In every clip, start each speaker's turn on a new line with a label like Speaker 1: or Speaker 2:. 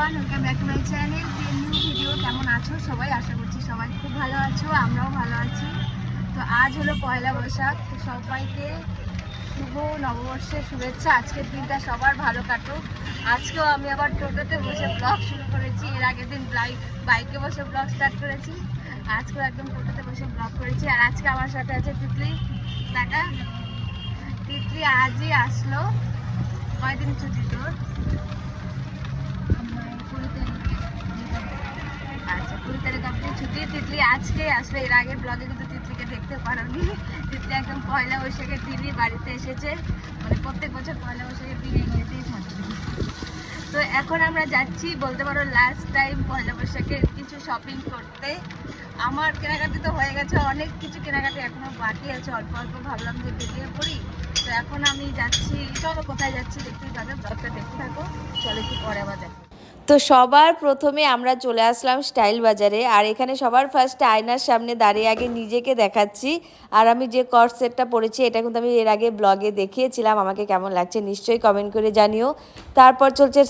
Speaker 1: Everyone, welcome back to my channel new video. কেমন আছো সবাই? আশা করছি সবাই খুব ভালো আছো, আমরাও ভালো আছি। তো আজ হলো পয়লা বৈশাখ। তো সবাইকে শুভ নববর্ষের শুভেচ্ছা। আজকের দিনটা সবার ভালো কাটুক। আজকেও আমি আবার টোটোতে বসে ব্লগ শুরু করেছি। এর আগের দিন বাইকে বসে ব্লগ স্টার্ট করেছি, আজকেও একদম টোটোতে বসে ব্লগ করেছি। আর আজকে আমার সাথে আছে তিতলি। টাকা তিতলি আজই আসলো। কয়দিন ছুটি তোর? আচ্ছা, 20 তারিখ অব্দি ছুটি। তিতলি আজকে আসলে, এর আগের ব্লগে কিন্তু তিতলিকে দেখতে পারোনি। তিতলি একদম পয়লা বৈশাখের দিনই বাড়িতে এসেছে, মানে প্রত্যেক বছর পয়লা বৈশাখের দিন এসেই থাকে। তো এখন আমরা যাচ্ছি বলতে পারো লাস্ট টাইম পয়লা বৈশাখের কিছু শপিং করতে। আমার কেনাকাটি তো হয়ে গেছে, অনেক কিছু কেনাকাটি এখনো বাকি আছে, অল্প অল্প ভাবলাম যে বেরিয়ে পড়ি। তো এখন আমি যাচ্ছি, চলো কোথায় যাচ্ছি দেখতেই পাবে, ব্লগটা দেখতে থাকো। চলো একটু পরে আবার দেখো। তো সবার প্রথমে আমরা চলে আসলাম স্টাইল বাজারে। আর এখানে সবার ফার্স্টে আয়নার সামনে দাঁড়িয়ে আগে নিজেকে দেখাচ্ছি। আর আমি যে কর্ড সেটটা পরেছি এটা কিন্তু আমি এর আগে ব্লগে দেখিয়েছিলাম, আমাকে কেমন লাগছে নিশ্চয়ই কমেন্ট করে জানিও। তারপর চলছে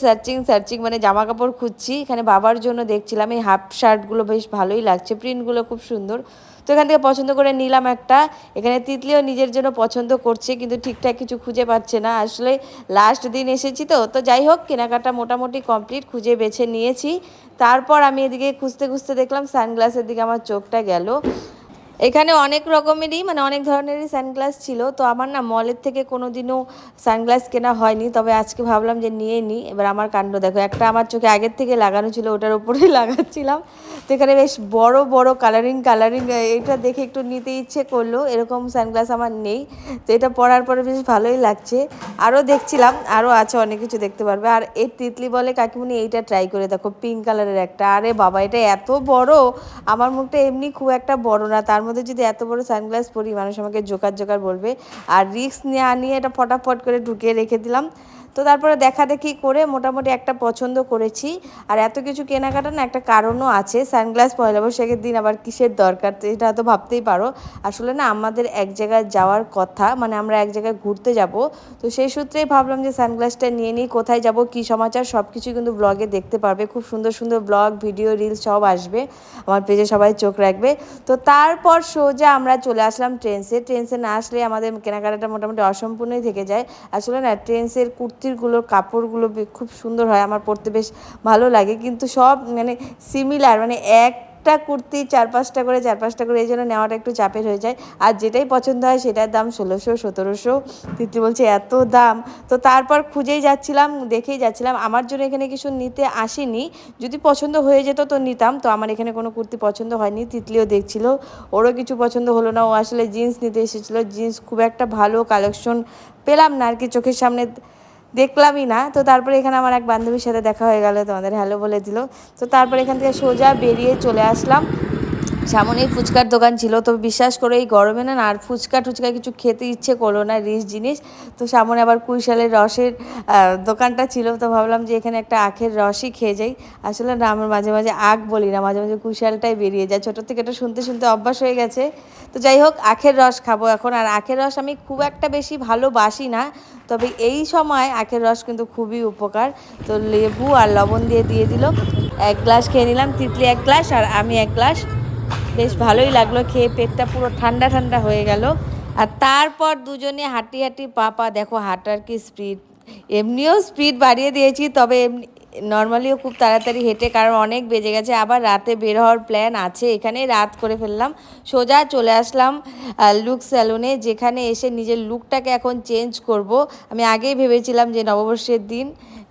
Speaker 1: সার্চিং, মানে জামা কাপড় খুঁজছি। এখানে বাবার জন্য দেখছিলাম, এই হাফ শার্টগুলো বেশ ভালোই লাগছে, প্রিন্টগুলো খুব সুন্দর। তো এখান থেকে পছন্দ করে নিলাম একটা। এখানে তিতলিও নিজের জন্য পছন্দ করছে, কিন্তু ঠিকঠাক কিছু খুঁজে পাচ্ছে না। আসলে লাস্ট দিন এসেছি তো যাই হোক, কেনাকাটা মোটামুটি কমপ্লিট, খুঁজে বেছে নিয়েছি। তারপর আমি এদিকে খুঁজতে খুঁজতে দেখলাম সানগ্লাসের দিকে আমার চোখটা গেল। এখানে অনেক রকমেরই, মানে অনেক ধরনেরই সানগ্লাস ছিল। তো আমার না মলের থেকে কোনো দিনও সানগ্লাস কেনা হয়নি, তবে আজকে ভাবলাম যে নিয়ে নিই। এবার আমার কাণ্ড দেখো, একটা আমার চোখে আগের থেকে লাগানো ছিল, ওটার উপরেই লাগাচ্ছিলাম। তো এখানে বেশ বড় বড় কালারিং এটা দেখে একটু নিতে ইচ্ছে করলো। এরকম সানগ্লাস আমার নেই, তো এটা পরার পরে বেশ ভালোই লাগছে। আরও দেখছিলাম, আরও আছে, অনেক কিছু দেখতে পারবে। আর এই তিতলি বলে কাকিমুনি এইটা ট্রাই করে দেখো, পিঙ্ক কালারের একটা। আরে বাবা, এটা এত বড়! আমার মুখটা এমনি খুব একটা বড় না, তার মধ্যে যদি এত বড় সানগ্লাস পরি মানুষ আমাকে জোকার বলবে। আর রিস্ক নিয়ে এটা ফটাফট করে ঢুকিয়ে রেখে দিলাম। তো তারপরে দেখাদেখি করে মোটামুটি একটা পছন্দ করেছি। আর এত কিছু কেনাকাটা না একটা কারণও আছে। সানগ্লাস পয়লা বৈশাখের দিন আবার কিসের দরকার, তো এটা তো ভাবতেই পারো। আসলে না আমাদের এক জায়গায় যাওয়ার কথা, মানে আমরা এক জায়গায় ঘুরতে যাব। তো সেই সূত্রেই ভাবলাম যে সানগ্লাসটা নিয়ে নিই। কোথায় যাব, কী সমাচার, সব কিছু কিন্তু ব্লগে দেখতে পারবে। খুব সুন্দর সুন্দর ব্লগ, ভিডিও, রিলস সব আসবে আমার পেজে, সবাই চোখ রাখবে। তো তারপর সোজা আমরা চলে আসলাম ট্রেন্সে না আসলে আমাদের কেনাকাটাটা মোটামুটি অসম্পূর্ণই থেকে যায়। আসলে না ট্রেন্সের কুর্তিগুলোর কাপড়গুলো খুব সুন্দর হয়, আমার পরতে বেশ ভালো লাগে। কিন্তু সব মানে সিমিলার, মানে একটা কুর্তি চার পাঁচটা করে, এই জন্য নেওয়াটা একটু চাপের হয়ে যায়। আর যেটাই পছন্দ হয় সেটার দাম 1600-1700। তিতলি বলছে এত দাম। তো তারপর খুঁজেই যাচ্ছিলাম, দেখেই যাচ্ছিলাম। আমার জন্য এখানে কিছু নিতে আসিনি, যদি পছন্দ হয়ে যেত তো নিতাম। তো আমার এখানে কোনো কুর্তি পছন্দ হয়নি। তিতলিও দেখছিল, ওরও কিছু পছন্দ হলো না। ও আসলে জিন্স নিতে এসেছিলো, জিন্স খুব একটা ভালো কালেকশন পেলাম না আর কি, চোখের সামনে দেখলামই না। তো তারপরে এখানে আমার এক বান্ধবীর সাথে দেখা হয়ে গেল, তোমাদের হ্যালো বলে দিল। তো তারপরে এখান থেকে সোজা বেরিয়ে চলে আসলাম। সামনেই ফুচকার দোকান ছিল, তো বিশ্বাস করে এই গরমে না আর ফুচকা কিছু খেতে ইচ্ছে করলো না, রিচ জিনিস। তো সামনে আবার কুইশালের রসের দোকানটা ছিল, তো ভাবলাম যে এখানে একটা আখের রসই খেয়ে যাই। আসলে না আমার মাঝে মাঝে আখ বলি না, মাঝে মাঝে কুইশালটাই বেরিয়ে যায়, ছোটোর থেকে এটা শুনতে শুনতে অভ্যাস হয়ে গেছে। তো যাই হোক, আখের রস খাবো এখন। আর আখের রস আমি খুব একটা বেশি ভালোবাসি না, তবে এই সময় আখের রস কিন্তু খুবই উপকার। তো লেবু আর লবণ দিয়ে দিল, এক গ্লাস খেয়ে নিলাম, তিতলি এক গ্লাস আর আমি এক গ্লাস। বেশ ভালোই লাগলো খেয়ে, পেটটা পুরো ঠান্ডা ঠান্ডা হয়ে গেল। আর তারপর দুজনে হাঁটি পাপা দেখো হাঁটার কি স্পিড! এমনিও স্পিড বাড়িয়ে দিয়েছি, তবে এমনি নর্মালিও খুব তাড়াতাড়ি হেঁটে, কারণ অনেক বেজে গেছে, আবার রাতে বের হওয়ার প্ল্যান আছে। এখানেই রাত করে ফেললাম। সোজা চলে আসলাম লুক স্যালুনে, যেখানে এসে নিজের লুকটাকে এখন চেঞ্জ করব। আমি আগেই ভেবেছিলাম যে নববর্ষের দিন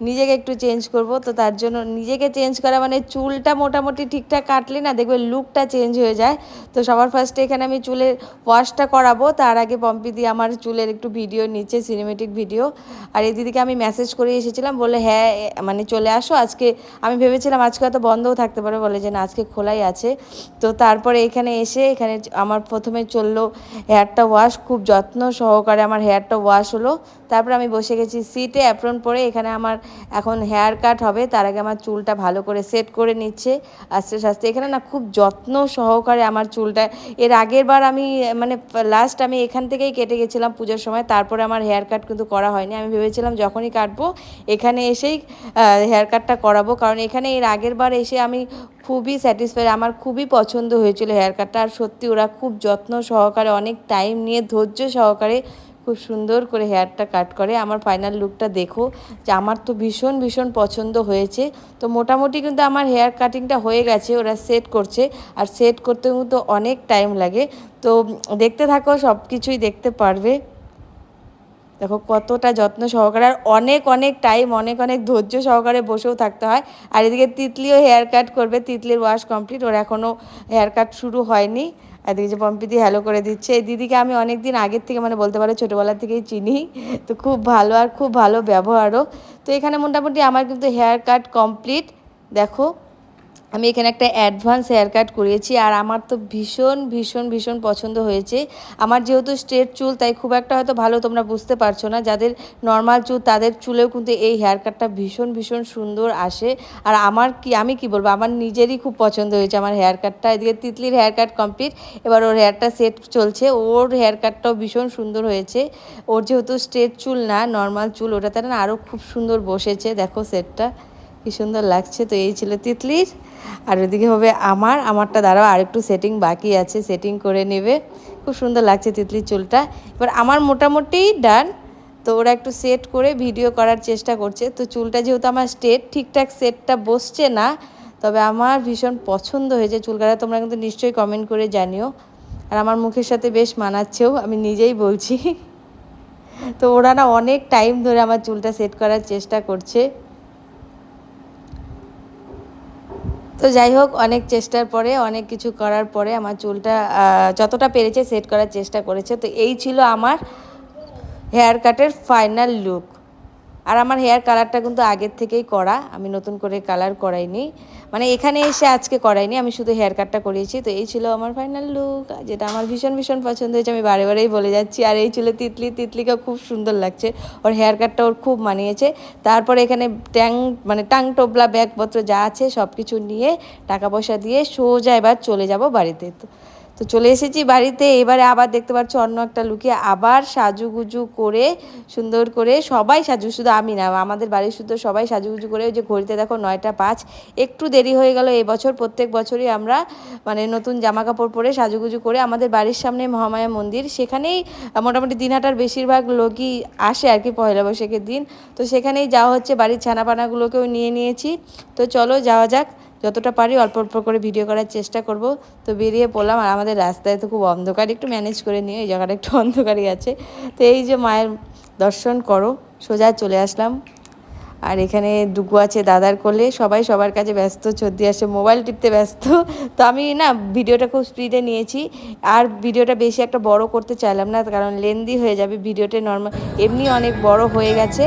Speaker 1: নিজেকে একটু চেঞ্জ করব। তো তার জন্য নিজেকে চেঞ্জ করা মানে চুলটা মোটামুটি ঠিকঠাক কাটলে না দেখবে লুকটা চেঞ্জ হয়ে যায়। তো সবার ফার্স্টে এখানে আমি চুলের ওয়াশটা করাবো, তার আগে পম্পি দিয়ে আমার চুলের একটু ভিডিও নিচ্ছে, সিনেমেটিক ভিডিও। আর এই দিদিকে আমি মেসেজ করে এসেছিলাম, বলে হ্যাঁ মানে চলে আসো আজকে। আমি ভেবেছিলাম আজকে হয়তো বন্ধও থাকতে পারে, বলে যে না আজকে খোলাই আছে। তো তারপরে এখানে এসে এখানে আমার প্রথমে চললো হেয়ারটা ওয়াশ, খুব যত্ন সহকারে আমার হেয়ারটা ওয়াশ হলো। তারপর আমি বসে গেছি সিটে, অ্যাপ্রন পরে। এখানে আমার
Speaker 2: এখন হেয়ার কাট হবে, তার আগে আমার চুলটা ভালো করে সেট করে নিচ্ছে আস্তে আস্তে। এখানে না খুব যত্ন সহকারে আমার চুলটা, এর আগের বার আমি মানে লাস্ট আমি এখান থেকেই কেটে গেছিলাম পুজোর সময়, তারপরে আমার হেয়ার কাট কিন্তু করা হয়নি। আমি ভেবেছিলাম যখনই কাটবো এখানে এসেই হেয়ার কাটটা করাবো, কারণ এখানে এর আগের বার এসে আমি খুবই স্যাটিসফাইড, আমার খুবই পছন্দ হয়েছিল হেয়ার কাটটা। আর সত্যি ওরা খুব যত্ন সহকারে অনেক টাইম নিয়ে ধৈর্য সহকারে খুব সুন্দর করে হেয়ারটা কাট করে। আমার ফাইনাল লুকটা দেখো, যে আমার তো ভীষণ ভীষণ পছন্দ হয়েছে। তো মোটামুটি কিন্তু আমার হেয়ার কাটিংটা হয়ে গেছে, ওরা সেট করছে, আর সেট করতে কিন্তু অনেক টাইম লাগে। তো দেখতে থাকো, সব কিছুই দেখতে পারবে। দেখো কতটা যত্ন সহকারে, আর অনেক অনেক টাইম, অনেক অনেক ধৈর্য সহকারে বসেও থাকতে হয়। আর এদিকে তিতলিও হেয়ার কাট করবে, তিতলির ওয়াশ কমপ্লিট, ওর এখনও হেয়ার কাট শুরু হয়নি। এদিকে যে পম্পিদি হ্যালো করে দিচ্ছে, এই দিদিকে আমি অনেক দিন আগের থেকে মানে বলতে পারো ছোটোবেলা থেকেই চিনি, তো খুব ভালো আর খুব ভালো ব্যবহারও। তো এখানে মোটামুটি আমার কিন্তু হেয়ার কাট কমপ্লিট। দেখো আমি এখানে একটা অ্যাডভান্স হেয়ার কাট করিয়েছি, আর আমার তো ভীষণ ভীষণ ভীষণ পছন্দ হয়েছে। আমার যেহেতু স্ট্রেট চুল, তাই খুব একটা হয়তো ভালো তোমরা বুঝতে পারছো না, যাদের নর্মাল চুল তাদের চুলেও কিন্তু এই হেয়ার কাটটা ভীষণ ভীষণ সুন্দর আসে। আর আমি কি বলবো, আমার নিজেরই খুব পছন্দ হয়েছে আমার হেয়ার কাটটা। এদিকে তিতলির হেয়ার কাট কমপ্লিট, এবার ওর হেয়ারটা সেট চলছে, ওর হেয়ার কাটটাও ভীষণ সুন্দর হয়েছে। ওর যেহেতু স্ট্রেট চুল না নর্মাল চুল, ওটাতে না আরও খুব সুন্দর বসেছে, দেখো সেটটা কি সুন্দর লাগছে। তো এই ছিল তিতলির, আর ওদিকে হবে আমারটা দাঁড়াও আরেকটু সেটিং বাকি আছে, সেটিং করে নেবে। খুব সুন্দর লাগছে তিতলির চুলটা। এবার আমার মোটামুটি ডান। তো ওরা একটু সেট করে ভিডিও করার চেষ্টা করছে। তো চুলটা যেহেতু আমার স্ট্রেট, ঠিকঠাক সেটটা বসছে না, তবে আমার ভীষণ পছন্দ হয়েছে চুল কাটা। তোমরা কিন্তু নিশ্চয়ই কমেন্ট করে জানিও। আর আমার মুখের সাথে বেশ মানাচ্ছেও, আমি নিজেই বলছি। তো ওরা না অনেক টাইম ধরে আমার চুলটা সেট করার চেষ্টা করছে। তো যাই হোক, অনেক চেষ্টার পরে, অনেক কিছু করার পরে আমার চুলটা যতটা পেরেছে সেট করার চেষ্টা করেছে। তো এই ছিল আমার হেয়ার কাটের ফাইনাল লুক। আর আমার হেয়ার কালারটা কিন্তু আগের থেকেই করা, আমি নতুন করে কালার করাইনি, মানে এখানে এসে আজকে করাইনি, আমি শুধু হেয়ার কাটটা করিয়েছি। তো এই ছিল আমার ফাইনাল লুক, যেটা আমার ভীষণ ভীষণ পছন্দ হয়েছে, আমি বারে বারেই বলে যাচ্ছি। আর এই ছিল তিতলিকে খুব সুন্দর লাগছে, ওর হেয়ার কাটটা ওর খুব মানিয়েছে। তারপরে এখানে টাং টোবলা ব্যাগপত্র যা আছে সব কিছু নিয়ে টাকা পয়সা দিয়ে সোজা এবার চলে যাব বাড়িতে। তো চলে এসেছি বাড়িতে। এবারে আবার দেখতে পাচ্ছ অন্য একটা লুকে আবার সাজুগুজু করে সুন্দর করে সবাই শুধু আমি না, আমাদের বাড়ির শুধু সবাই সাজুগুজু করে, ওই যে ঘড়িতে দেখো 9টা 5, একটু দেরি হয়ে গেল এবছর। প্রত্যেক বছরই আমরা মানে নতুন জামা কাপড় পরে সাজুগুজু করে আমাদের বাড়ির সামনে মহামায়া মন্দির, সেখানেই মোটামুটি দিনহাটার বেশিরভাগ লোকই আসে আর কি পয়লা বৈশাখের দিন। তো সেখানেই যাওয়া হচ্ছে, বাড়ির ছানাপানাগুলোকেও নিয়ে নিয়েছি। তো চলো যাওয়া যাক, যতটা পারি অল্প অল্প করে ভিডিও করার চেষ্টা করব। তো বেরিয়ে পড়লাম, আর আমাদের রাস্তায় তো খুব অন্ধকার, একটু ম্যানেজ করে নিয়ে, এই জায়গাটা একটু অন্ধকারই আছে। তো এই যে মায়ের দর্শন করো, সোজা চলে আসলাম। আর এখানে ডুগু আছে দাদার কোলে, সবাই সবার কাছে ব্যস্ত, চর্দি আসে মোবাইল টিপতে ব্যস্ত। তো আমি না ভিডিওটা খুব স্পিডে নিয়েছি, আর ভিডিওটা বেশি একটা বড় করতে চাইলাম না, কারণ লেন্দি হয়ে যাবে ভিডিওটা, নর্মাল এমনি অনেক বড় হয়ে গেছে।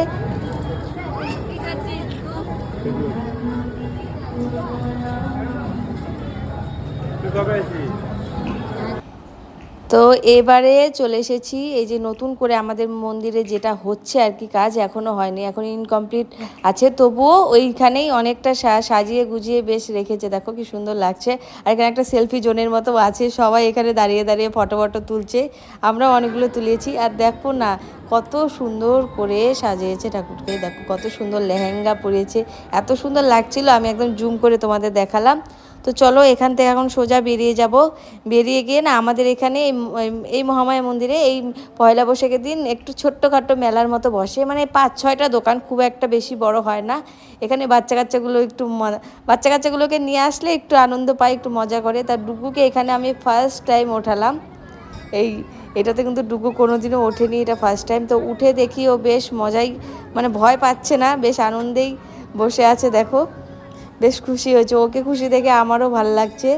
Speaker 2: তো এবারে চলে এসেছি এই যে নতুন করে আমাদের মন্দিরে যেটা হচ্ছে আর কি, কাজ এখনও হয়নি, এখন ইনকমপ্লিট আছে, তবুও ওইখানেই অনেকটা সাজিয়ে গুজিয়ে বেশ রেখেছে, দেখো কি সুন্দর লাগছে। আর এখানে একটা সেলফি জোনের মতো আছে, সবাই এখানে দাঁড়িয়ে দাঁড়িয়ে ফটো তুলছে, আমরাও অনেকগুলো তুলেছি। আর দেখো না কত সুন্দর করে সাজিয়েছে ঠাকুরকে, দেখো কত সুন্দর লেহেঙ্গা পরিয়েছে, এত সুন্দর লাগছিল, আমি একদম জুম করে তোমাদের দেখালাম। তো চলো এখান থেকে এখন সোজা বেরিয়ে যাব। বেরিয়ে গিয়ে না আমাদের এখানে এই মহামায়া মন্দিরে এই পয়লা বৈশাখের দিন একটু ছোট্টখাট্টো মেলার মতো বসে, মানে 5-6টা দোকান, খুব একটা বেশি বড় হয় না। এখানে বাচ্চা কাচ্চাগুলোকে নিয়ে আসলে একটু আনন্দ পায়, একটু মজা করে। তার ডুগুকে এখানে আমি ফার্স্ট টাইম ওঠালাম, এটাতে কিন্তু ডুগু কোনোদিনও ওঠেনি, এটা ফার্স্ট টাইম। তো উঠে দেখি ও বেশ মজাই, মানে ভয় পাচ্ছে না, বেশ আনন্দেই বসে আছে, দেখো বেশ খুশি হয়েছে, ওকে খুশি দেখে আমারও ভালো লাগছে।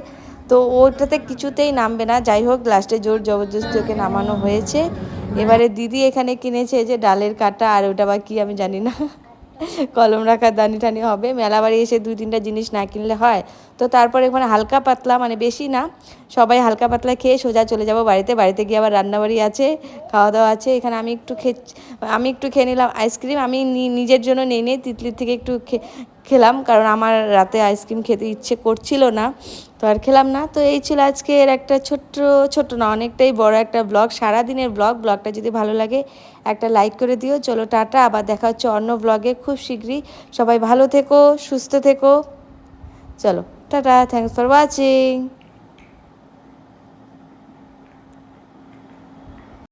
Speaker 2: তো ওটাতে কিছুতেই নামবে না, যাই হোক লাস্টে জোর জবরদস্তি ওকে নামানো হয়েছে। এবারে দিদি এখানে কিনেছে যে ডালের কাটা, আর ওটা বা কি আমি জানি না, কলম রাখার দানি টানি হবে। মেলা বাড়ি এসে 2-3টা জিনিস না কিনলে হয়। তো তো তারপরে মানে হালকা পাতলা, মানে বেশি না, সবাই হালকা পাতলা খেয়ে সোজা চলে যাব বাড়িতে। বাড়িতে গিয়ে আবার রান্নাবাড়ি আছে, খাওয়া দাওয়া আছে। এখানে আমি একটু খেয়ে নিলাম আইসক্রিম। আমি নিজের জন্য নিয়ে তিতলির থেকে একটু খেলাম, কারণ আমার রাতে আইসক্রিম খেতে ইচ্ছে করছিল না, তো আর খেলাম না। তো এই ছিল আজকের একটা ছোট্ট না, অনেকটাই বড় একটা ব্লগ, সারাদিনের ব্লগটা যদি ভালো লাগে একটা লাইক করে দিও। চলো টাটা, আবার দেখা হচ্ছে অন্য ব্লগে খুব শীঘ্রই। সবাই ভালো থেকো, সুস্থ থেকো। চলো টাটা, থ্যাংকস ফর ওয়াচিং।